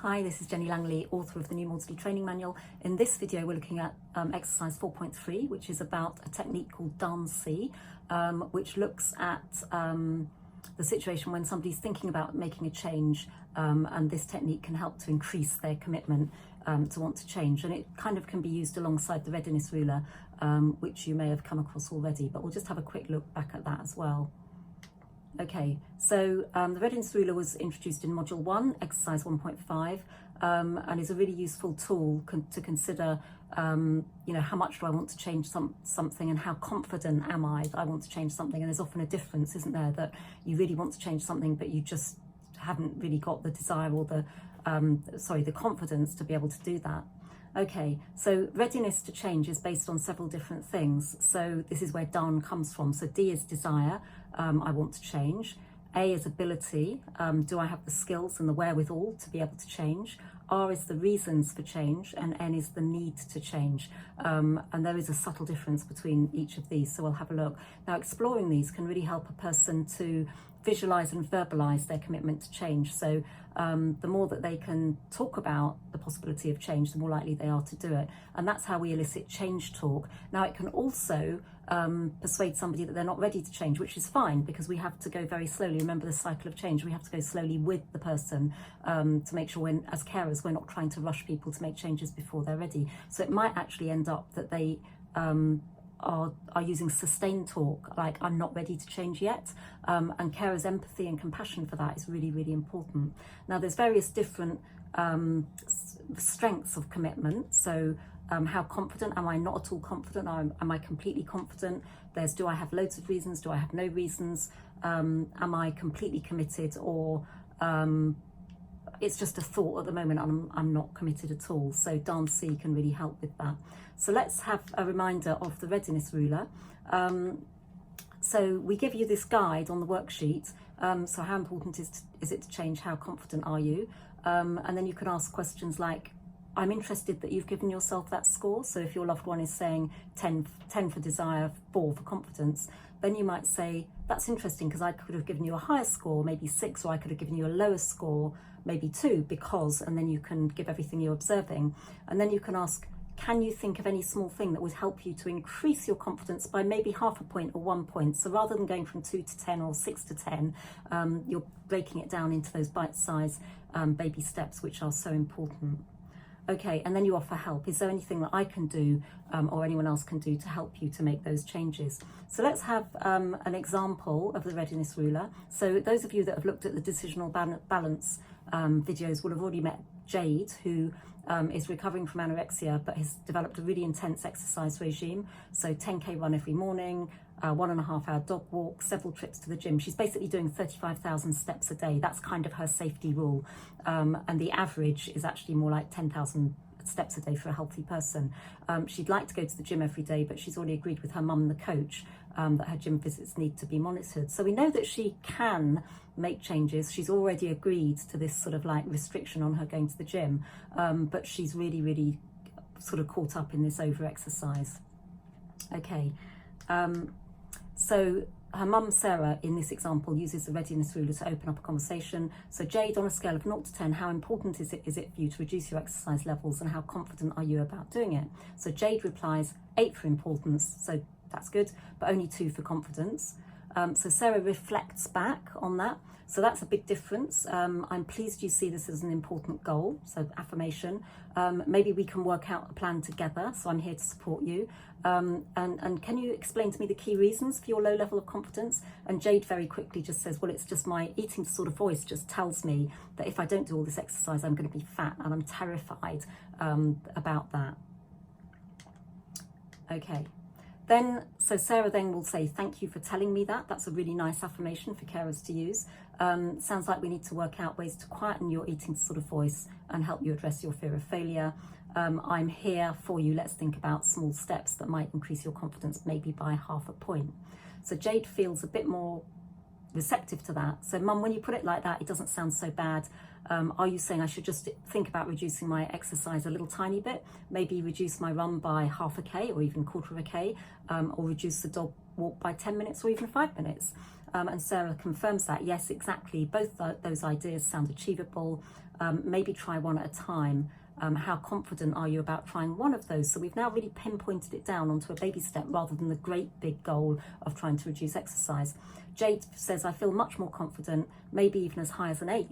Hi, this is Jenny Langley, author of the new Maudsley training manual. In this video, we're looking at exercise 4.3, which is about a technique called Dancey, which looks at the situation when somebody's thinking about making a change, and this technique can help to increase their commitment to want to change. And it kind of can be used alongside the Readiness Ruler, which you may have come across already, but we'll just have a quick look back at that as well. Okay, so the Readiness Ruler was introduced in Module 1, Exercise 1.5, and is a really useful tool to consider, how much do I want to change something and how confident am I that I want to change something. And there's often a difference, isn't there, that you really want to change something, but you just haven't really got the desire or the confidence to be able to do that. Okay, so readiness to change is based on several different things. So this is where DAN comes from. So D is desire, I want to change. A is ability, do I have the skills and the wherewithal to be able to change? R is the reasons for change, and N is the need to change. And there is a subtle difference between each of these, so we'll have a look. Now, exploring these can really help a person to visualise and verbalise their commitment to change. So the more that they can talk about the possibility of change, the more likely they are to do it. And that's how we elicit change talk. Now, it can also persuade somebody that they're not ready to change, which is fine, because we have to go very slowly. Remember the cycle of change. We have to go slowly with the person to make sure, as carers, we're not trying to rush people to make changes before they're ready. So it might actually end up that they are using sustained talk, like I'm not ready to change yet, and carers' empathy and compassion for that is really, really important. Now, there's various different strengths of commitment. So how confident am I? Not at all confident. Am I completely confident? There's, do I have loads of reasons? Do I have no reasons? Am I completely committed, or it's just a thought at the moment and I'm not committed at all? So Dancey can really help with that. So let's have a reminder of the Readiness Ruler. So we give you this guide on the worksheet. So how important is it to change? How confident are you? And then you can ask questions like, I'm interested that you've given yourself that score. So if your loved one is saying 10 for desire, 4 for confidence, then you might say, that's interesting because I could have given you a higher score, maybe 6, or I could have given you a lower score, maybe 2, because, and then you can give everything you're observing. And then you can ask, can you think of any small thing that would help you to increase your confidence by maybe half a point or 1 point? So rather than going from 2 to 10 or 6 to 10, you're breaking it down into those bite-sized baby steps, which are so important. Okay, and then you offer help. Is there anything that I can do or anyone else can do to help you to make those changes? So let's have an example of the Readiness Ruler. So those of you that have looked at the Decisional Balance videos will have already met Jade, who is recovering from anorexia but has developed a really intense exercise regime. So 10k run every morning, 1.5 hour dog walk, several trips to the gym. She's basically doing 35,000 steps a day. That's kind of her safety rule. And the average is actually more like 10,000 steps a day for a healthy person. She'd like to go to the gym every day, but she's already agreed with her mum, the coach, that her gym visits need to be monitored. So we know that she can make changes. She's already agreed to this sort of like restriction on her going to the gym, but she's really, really sort of caught up in this over-exercise. Okay. So her mum, Sarah, in this example, uses the Readiness Ruler to open up a conversation. So Jade, on a scale of 0 to 10, how important is it for you to reduce your exercise levels, and how confident are you about doing it? So Jade replies 8 for importance, so that's good, but only 2 for confidence. So Sarah reflects back on that. So that's a big difference. I'm pleased you see this as an important goal, so affirmation. Maybe we can work out a plan together, so I'm here to support you. And can you explain to me the key reasons for your low level of confidence? And Jade very quickly just says, well, it's just my eating disorder voice just tells me that if I don't do all this exercise, I'm going to be fat, and I'm terrified about that. Okay. So Sarah then will say, thank you for telling me that. That's a really nice affirmation for carers to use. Sounds like we need to work out ways to quieten your eating disorder voice and help you address your fear of failure. I'm here for you. Let's think about small steps that might increase your confidence, maybe by half a point. So Jade feels a bit more receptive to that. So Mum, when you put it like that, it doesn't sound so bad. Are you saying I should just think about reducing my exercise a little tiny bit? Maybe reduce my run by half a K or even 1/4 of a K, or reduce the dog walk by 10 minutes or even 5 minutes. And Sarah confirms that, yes, exactly, both those ideas sound achievable. Maybe try one at a time. How confident are you about trying one of those? So we've now really pinpointed it down onto a baby step rather than the great big goal of trying to reduce exercise. Jade says, I feel much more confident, maybe even as high as an 8.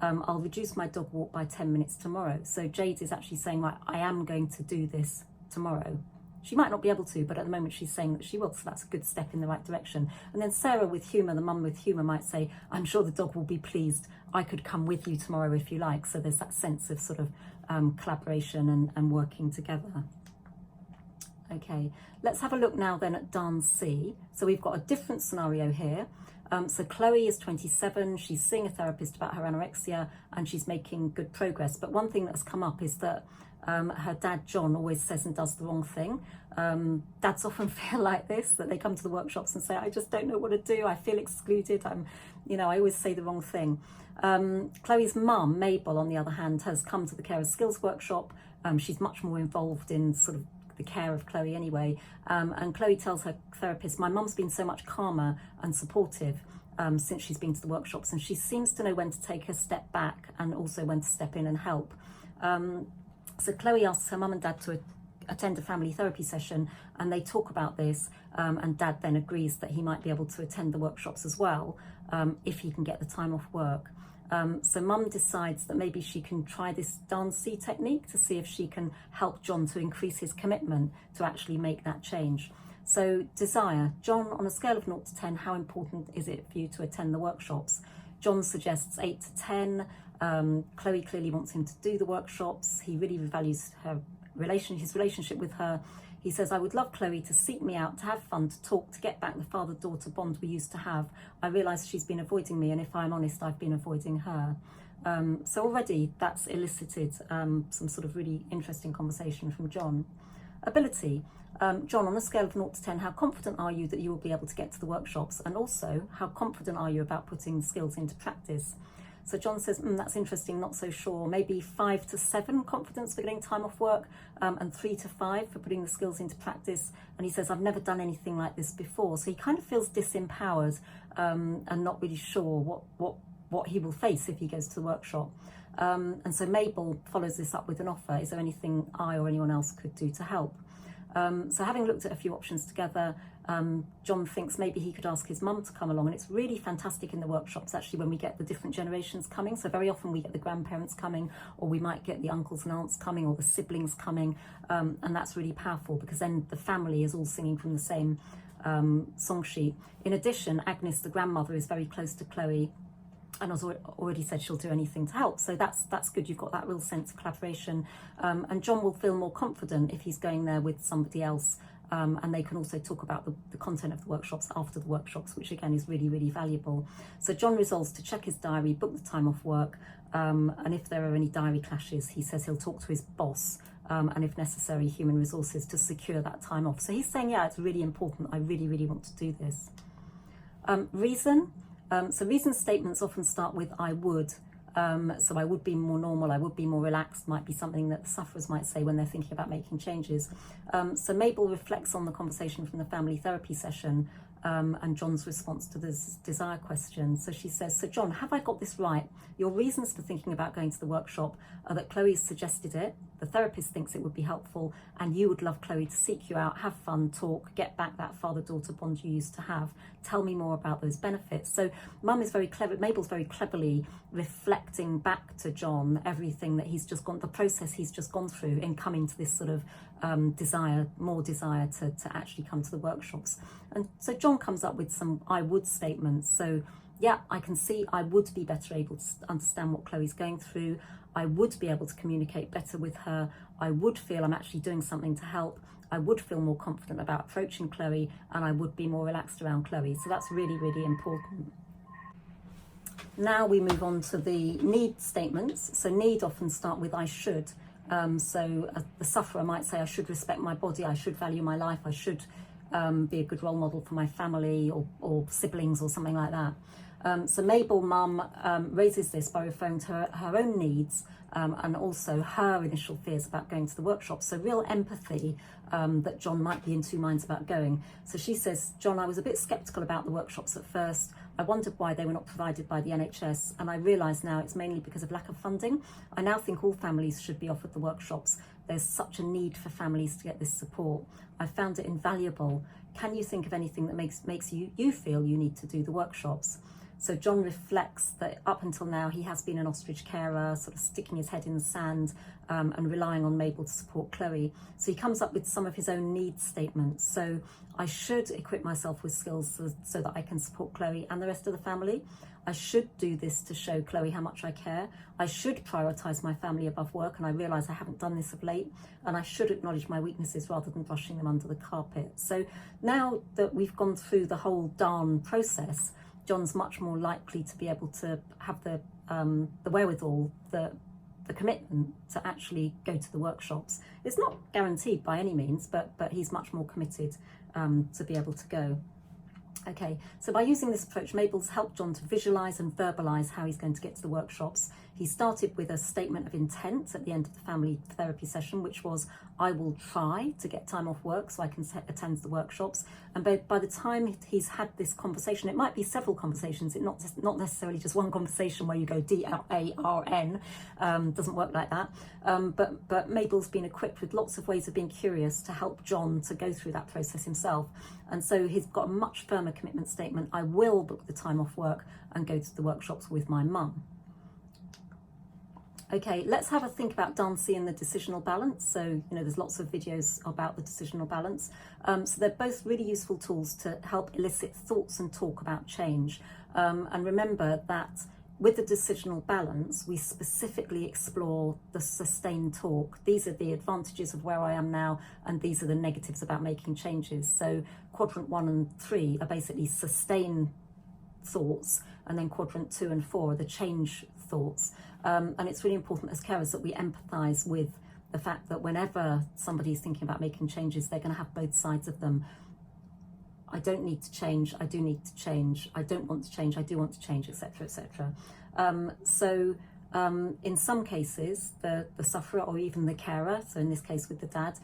I'll reduce my dog walk by 10 minutes tomorrow. So Jade is actually saying, right, I am going to do this tomorrow. She might not be able to, but at the moment she's saying that she will, so that's a good step in the right direction. And then Sarah with humour, the mum with humour, might say, I'm sure the dog will be pleased. I could come with you tomorrow if you like. So there's that sense of sort of collaboration and working together. Okay, let's have a look now then at Dan C. So we've got a different scenario here. So Chloe is 27, she's seeing a therapist about her anorexia and she's making good progress. But one thing that's come up is that her dad, John, always says and does the wrong thing. Dads often feel like this, that they come to the workshops and say, I just don't know what to do. I feel excluded. I always say the wrong thing. Chloe's mum, Mabel, on the other hand, has come to the Carer Skills workshop. She's much more involved in sort of the care of Chloe anyway. And Chloe tells her therapist, my mum's been so much calmer and supportive since she's been to the workshops, and she seems to know when to take a step back and also when to step in and help. So Chloe asks her mum and dad to attend a family therapy session, and they talk about this, and dad then agrees that he might be able to attend the workshops as well if he can get the time off work. So mum decides that maybe she can try this Dan-C technique to see if she can help John to increase his commitment to actually make that change. So desire, John, on a scale of 0 to 10, how important is it for you to attend the workshops? John suggests 8 to 10. Chloe clearly wants him to do the workshops. He really values his relationship with her. He says, I would love Chloe to seek me out, to have fun, to talk, to get back the father-daughter bond we used to have. I realise she's been avoiding me, and if I'm honest, I've been avoiding her. So already that's elicited some sort of really interesting conversation from John. Ability. John, on a scale of 0 to 10, how confident are you that you will be able to get to the workshops? And also, how confident are you about putting skills into practice? So John says, that's interesting, not so sure. Maybe 5 to 7 confidence for getting time off work, and 3 to 5 for putting the skills into practice. And he says, I've never done anything like this before. So he kind of feels disempowered and not really sure what he will face if he goes to the workshop. And so Mabel follows this up with an offer. Is there anything I or anyone else could do to help? So having looked at a few options together, John thinks maybe he could ask his mum to come along, and it's really fantastic in the workshops actually when we get the different generations coming. So very often we get the grandparents coming, or we might get the uncles and aunts coming, or the siblings coming, and that's really powerful because then the family is all singing from the same song sheet. In addition, Agnes, the grandmother, is very close to Chloe and has already said she'll do anything to help. So that's good. You've got that real sense of collaboration. And John will feel more confident if he's going there with somebody else. And they can also talk about the content of the workshops after the workshops, which again is really, really valuable. So John resolves to check his diary, book the time off work, and if there are any diary clashes, he says he'll talk to his boss, and if necessary, human resources, to secure that time off. So he's saying, yeah, it's really important. I really, really want to do this. Reason. So reason statements often start with I would. So I would be more normal, I would be more relaxed, might be something that the sufferers might say when they're thinking about making changes. So Mabel reflects on the conversation from the family therapy session and John's response to this desire question. So she says, so John, have I got this right? Your reasons for thinking about going to the workshop are that Chloe's suggested it, the therapist thinks it would be helpful, and you would love Chloe to seek you out, have fun, talk, get back that father-daughter bond you used to have. Tell me more about those benefits. So Mum is very clever, Mabel's very cleverly reflecting back to John everything that he's just gone, the process he's just gone through in coming to this sort of more desire to actually come to the workshops. And so John comes up with some I would statements. So yeah, I can see I would be better able to understand what Chloe's going through. I would be able to communicate better with her. I would feel I'm actually doing something to help. I would feel more confident about approaching Chloe, and I would be more relaxed around Chloe. So that's really, really important. Now we move on to the need statements. So need often start with I should. So the sufferer might say, I should respect my body, I should value my life, I should be a good role model for my family or siblings or something like that. So Mabel mum raises this by referring to her own needs and also her initial fears about going to the workshop. So real empathy that John might be in two minds about going. So she says, John, I was a bit sceptical about the workshops at first. I wondered why they were not provided by the NHS, and I realise now it's mainly because of lack of funding. I now think all families should be offered the workshops. There's such a need for families to get this support. I found it invaluable. Can you think of anything that makes you feel you need to do the workshops? So John reflects that up until now he has been an ostrich carer, sort of sticking his head in the sand and relying on Mabel to support Chloe. So he comes up with some of his own needs statements. So I should equip myself with skills so that I can support Chloe and the rest of the family. I should do this to show Chloe how much I care. I should prioritise my family above work, and I realise I haven't done this of late. And I should acknowledge my weaknesses rather than brushing them under the carpet. So now that we've gone through the whole darn process, John's much more likely to be able to have the wherewithal, the commitment to actually go to the workshops. It's not guaranteed by any means, but he's much more committed to be able to go. Okay, so by using this approach, Mabel's helped John to visualise and verbalise how he's going to get to the workshops. He started with a statement of intent at the end of the family therapy session, which was, I will try to get time off work so I can attend the workshops. And by the time he's had this conversation, it might be several conversations, it's not necessarily just one conversation where you go D-A-R-N, doesn't work like that. But Mabel's been equipped with lots of ways of being curious to help John to go through that process himself. And so he's got a much firmer commitment statement. I will book the time off work and go to the workshops with my mum. Okay, let's have a think about Darcy and the decisional balance. So, there's lots of videos about the decisional balance. So they're both really useful tools to help elicit thoughts and talk about change. And remember that with the decisional balance, we specifically explore the sustained talk. These are the advantages of where I am now, and these are the negatives about making changes. So quadrant 1 and 3 are basically sustain thoughts, and then quadrant 2 and 4 are the change thoughts. And it's really important as carers that we empathise with the fact that whenever somebody's thinking about making changes, they're going to have both sides of them. I don't need to change, I do need to change, I don't want to change, I do want to change, etc., etc. In some cases, the sufferer or even the carer, so in this case with the dad,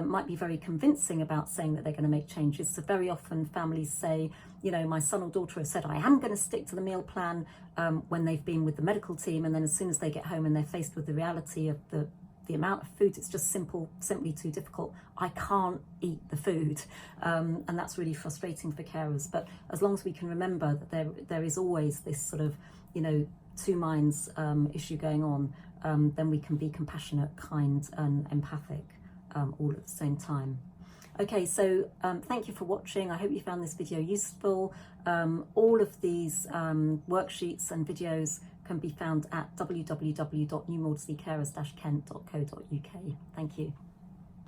might be very convincing about saying that they're going to make changes. So very often families say, my son or daughter have said, I am going to stick to the meal plan when they've been with the medical team, and then as soon as they get home and they're faced with the reality of the amount of food, it's just simply too difficult. I can't eat the food, and that's really frustrating for carers. But as long as we can remember that there is always this sort of, two minds issue going on, then we can be compassionate, kind and empathic all at the same time. Okay, so thank you for watching. I hope you found this video useful. All of these worksheets and videos can be found at www.newmaudsleycarers-kent.co.uk. Thank you.